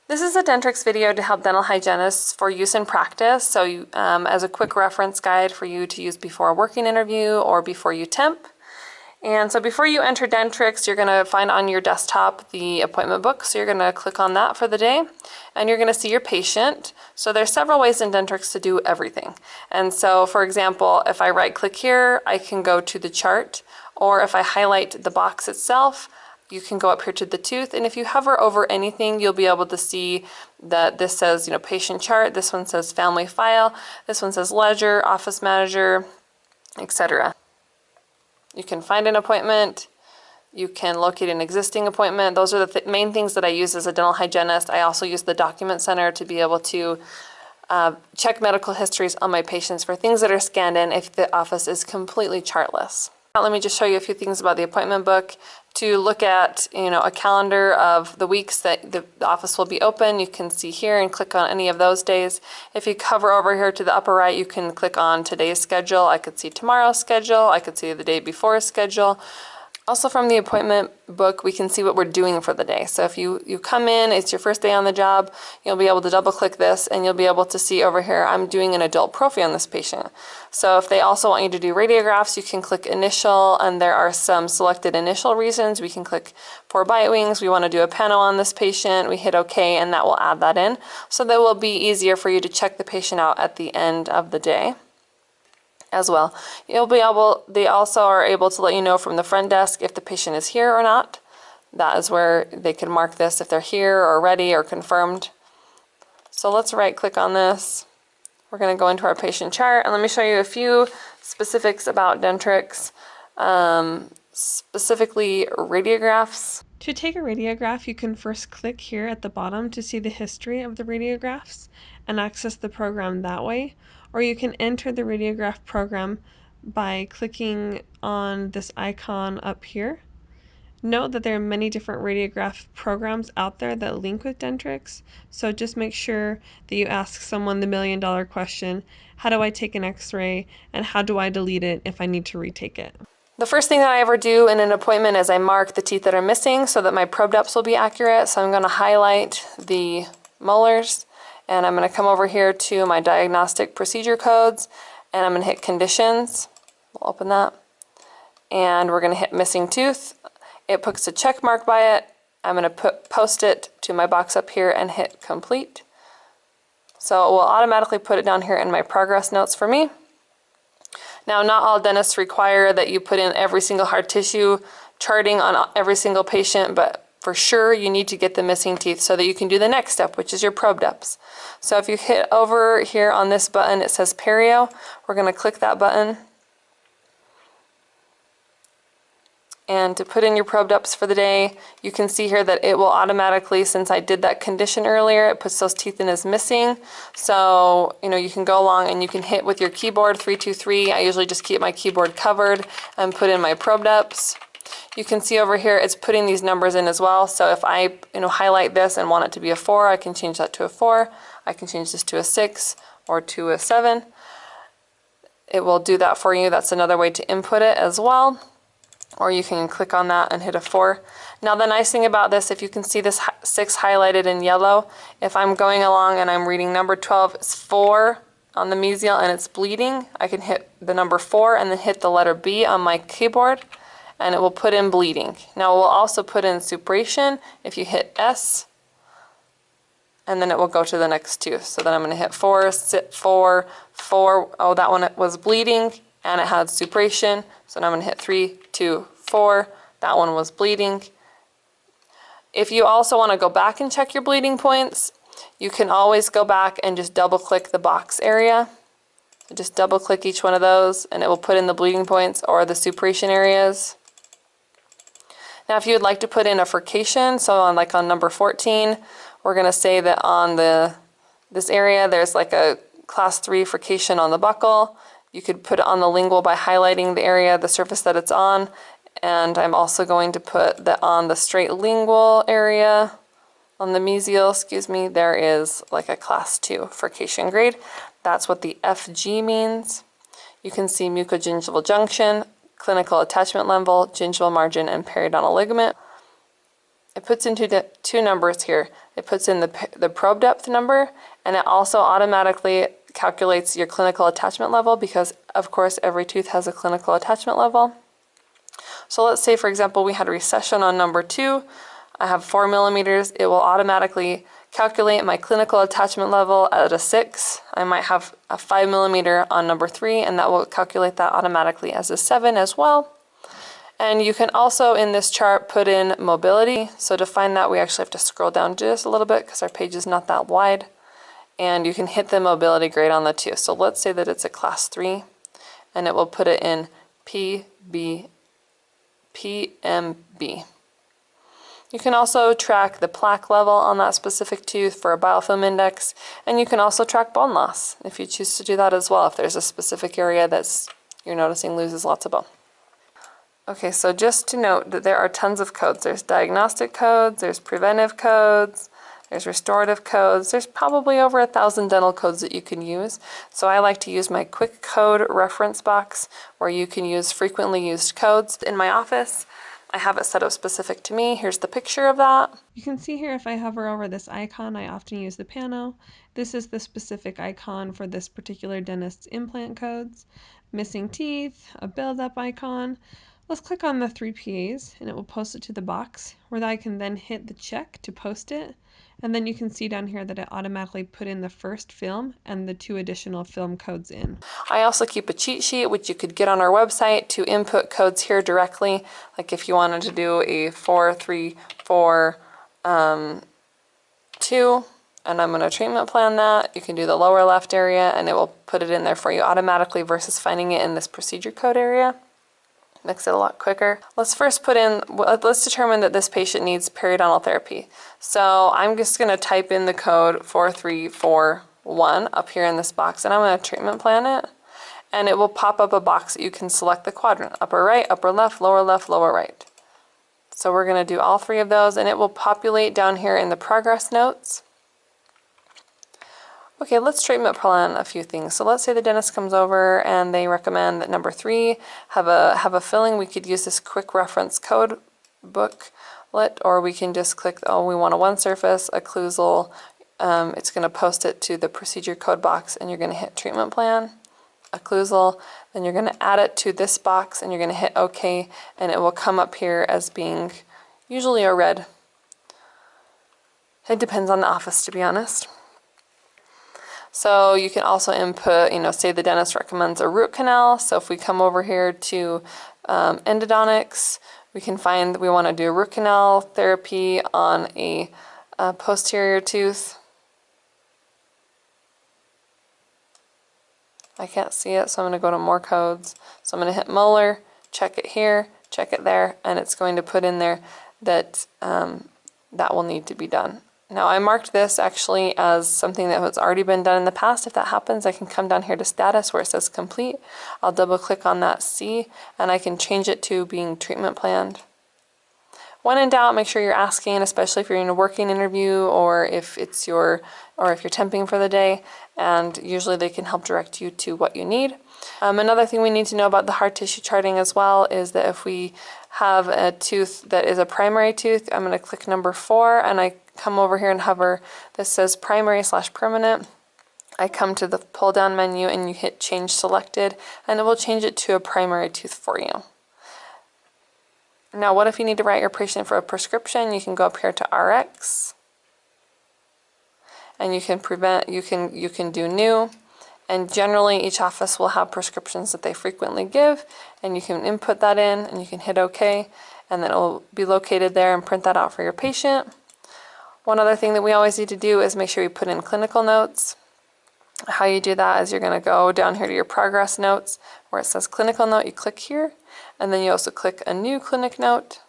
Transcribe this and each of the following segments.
This is a Dentrix video to help dental hygienists for use in practice. So as a quick reference guide for you to use before a working interview or before you temp. And so before you enter Dentrix, you're going to find on your desktop the appointment book. So you're going to click on that for the day and you're going to see your patient. So there's several ways in Dentrix to do everything. And so for example, if I right click here, I can go to the chart, or if I highlight the box itself, you can go up here to the tooth, and if you hover over anything, you'll be able to see that this says, patient chart, this one says family file, this one says ledger, office manager, etc. You can find an appointment, you can locate an existing appointment. Those are the main things that I use as a dental hygienist. I also use the document center to be able to check medical histories on my patients for things that are scanned in if the office is completely chartless. Now, let me just show you a few things about the appointment book. To look at a calendar of the weeks that the office will be open, you can see here and click on any of those days. If you hover over here to the upper right, you can click on today's schedule. I could see tomorrow's schedule, I could see the day before's schedule. Also from the appointment book, we can see what we're doing for the day. So if you come in, it's your first day on the job, you'll be able to double click this and you'll be able to see over here, I'm doing an adult prophy on this patient. So if they also want you to do radiographs, you can click initial, and there are some selected initial reasons. We can click for bite wings, we want to do a panel on this patient, we hit OK, and that will add that in. So that will be easier for you to check the patient out at the end of the day as well. They also are able to let you know from the front desk if the patient is here or not. That is where they can mark this if they're here or ready or confirmed. So let's right click on this. We're going to go into our patient chart, and let me show you a few specifics about Dentrix, specifically radiographs. To take a radiograph, you can first click here at the bottom to see the history of the radiographs and access the program that way. Or you can enter the radiograph program by clicking on this icon up here. Note that there are many different radiograph programs out there that link with Dentrix, so just make sure that you ask someone the million-dollar question, how do I take an x-ray and how do I delete it if I need to retake it? The first thing that I ever do in an appointment is I mark the teeth that are missing so that my probe depths will be accurate. So I'm going to highlight the molars, and I'm going to come over here to my diagnostic procedure codes, and I'm going to hit conditions. We'll open that, and we're going to hit missing tooth. It puts a check mark by it. I'm going to post it to my box up here and hit complete. So it will automatically put it down here in my progress notes for me. Now, not all dentists require that you put in every single hard tissue charting on every single patient, but for sure you need to get the missing teeth so that you can do the next step, which is your probe depths. So if you hit over here on this button, it says perio. We're going to click that button. And to put in your probe depths for the day, you can see here that it will automatically, since I did that condition earlier, it puts those teeth in as missing. So, you can go along and you can hit with your keyboard 323. I usually just keep my keyboard covered and put in my probe depths. You can see over here it's putting these numbers in as well. So if I highlight this and want it to be a 4, I can change that to a 4. I can change this to a 6 or to a 7. It will do that for you. That's another way to input it as well. Or you can click on that and hit a 4. Now the nice thing about this, if you can see this 6 highlighted in yellow, if I'm going along and I'm reading number 12, it's 4 on the mesial and it's bleeding, I can hit the number 4 and then hit the letter B on my keyboard, and it will put in bleeding. Now it will also put in suppuration if you hit S, and then it will go to the next tooth. So then I'm going to hit 4, sit 4, 4, oh that one was bleeding and it had suppuration, so now I'm going to hit 3, 2, 4, that one was bleeding. If you also want to go back and check your bleeding points, you can always go back and just double click the box area. Just double click each one of those and it will put in the bleeding points or the suppuration areas. Now if you would like to put in a furcation, so on number 14, we're going to say that on this area there's like a class 3 furcation on the buccal. You could put it on the lingual by highlighting the area, the surface that it's on, and I'm also going to put that on the straight lingual area, on the mesial, there is like a class 2 furcation grade. That's what the FG means. You can see mucogingival junction, clinical attachment level, gingival margin, and periodontal ligament. it puts into the two numbers here. It puts in the probe depth number, and it also automatically calculates your clinical attachment level because, of course, every tooth has a clinical attachment level. So let's say, for example, we had a recession on number 2. I have 4 millimeters. It will automatically calculate my clinical attachment level at a 6. I might have a 5 millimeter on number 3, and that will calculate that automatically as a 7 as well. And you can also, in this chart, put in mobility. So to find that, we actually have to scroll down just a little bit because our page is not that wide. And you can hit the mobility grade on the 2. So let's say that it's a class 3, and it will put it in PMB. You can also track the plaque level on that specific tooth for a biofilm index, and you can also track bone loss if you choose to do that as well, if there's a specific area that's you're noticing loses lots of bone. Okay, so just to note that there are tons of codes. There's diagnostic codes, there's preventive codes, there's restorative codes. There's probably over 1,000 dental codes that you can use. So I like to use my quick code reference box where you can use frequently used codes. In my office, I have it set up specific to me. Here's the picture of that. You can see here if I hover over this icon, I often use the pano. This is the specific icon for this particular dentist's implant codes. Missing teeth, a build-up icon. Let's click on the 3 PAs and it will post it to the box where I can then hit the check to post it. And then you can see down here that it automatically put in the first film and the 2 additional film codes in. I also keep a cheat sheet which you could get on our website to input codes here directly. Like if you wanted to do a 4, 3, 4, 2, and I'm going to treatment plan that, you can do the lower left area and it will put it in there for you automatically versus finding it in this procedure code area. Makes it a lot quicker. Let's first let's determine that this patient needs periodontal therapy. So I'm just going to type in the code 4341 up here in this box, and I'm going to treatment plan it. And it will pop up a box that you can select the quadrant, upper right, upper left, lower right. So we're going to do all 3 of those, and it will populate down here in the progress notes. Okay, let's treatment plan a few things. So let's say the dentist comes over and they recommend that number 3 have a filling. We could use this quick reference code booklet, or we can just click, oh, we want a 1 surface, occlusal. It's going to post it to the procedure code box, and you're going to hit treatment plan, occlusal. Then you're going to add it to this box, and you're going to hit OK, and it will come up here as being usually a red. It depends on the office, to be honest. So you can also input, say the dentist recommends a root canal. So if we come over here to endodontics, we can find that we want to do a root canal therapy on a posterior tooth. I can't see it, so I'm going to go to more codes. So I'm going to hit molar, check it here, check it there, and it's going to put in there that that will need to be done. Now I marked this actually as something that has already been done in the past. If that happens, I can come down here to status where it says complete. I'll double click on that C, and I can change it to being treatment planned. When in doubt, make sure you're asking, especially if you're in a working interview or if you're temping for the day, and usually they can help direct you to what you need. Another thing we need to know about the hard tissue charting as well is that if we have a tooth that is a primary tooth, I'm going to click number 4 and I come over here and hover. This says primary/permanent. I come to the pull down menu and you hit change selected, and it will change it to a primary tooth for you. Now what if you need to write your patient for a prescription? You can go up here to RX, and you can do new, and generally each office will have prescriptions that they frequently give, and you can input that in and you can hit OK, and then it will be located there and print that out for your patient. One other thing that we always need to do is make sure you put in clinical notes. How you do that is you're going to go down here to your progress notes where it says clinical note. You click here, and then you also click a new clinic note,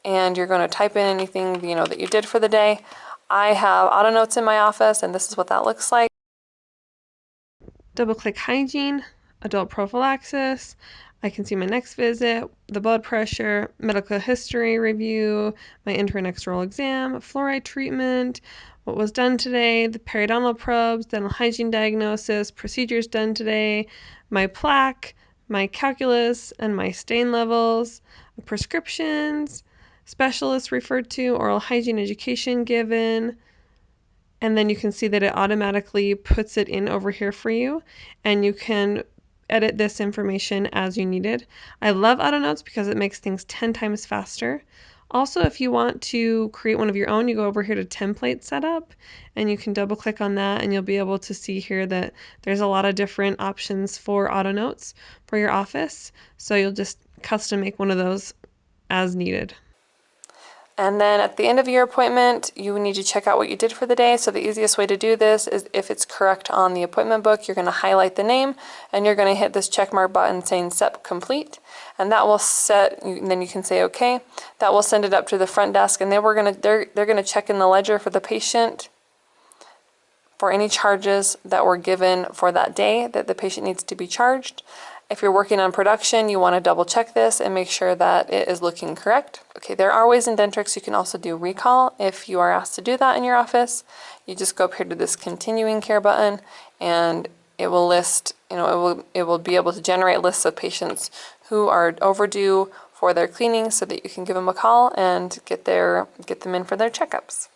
and you're going to type in anything that you did for the day. I have auto notes in my office, and this is what that looks like. Double click hygiene, adult prophylaxis. I can see my next visit, the blood pressure, medical history review, my intra-next oral exam, fluoride treatment, what was done today, the periodontal probes, dental hygiene diagnosis, procedures done today, my plaque, my calculus, and my stain levels, prescriptions, specialist referred to, oral hygiene education given, and then you can see that it automatically puts it in over here for you, and you can edit this information as you needed. I love auto notes because it makes things 10 times faster. Also, if you want to create one of your own, you go over here to template setup, and you can double click on that, and you'll be able to see here that there's a lot of different options for auto notes for your office. So you'll just custom make one of those as needed. And then at the end of your appointment, you need to check out what you did for the day. So the easiest way to do this is if it's correct on the appointment book, you're going to highlight the name and you're going to hit this check mark button saying SEP complete. And that will set, and then you can say okay. That will send it up to the front desk, and they're going to check in the ledger for the patient for any charges that were given for that day that the patient needs to be charged. If you're working on production, you want to double check this and make sure that it is looking correct. Okay, there are ways in Dentrix you can also do recall if you are asked to do that in your office. You just go up here to this continuing care button, and it will list, it will be able to generate lists of patients who are overdue for their cleaning so that you can give them a call and get them in for their checkups.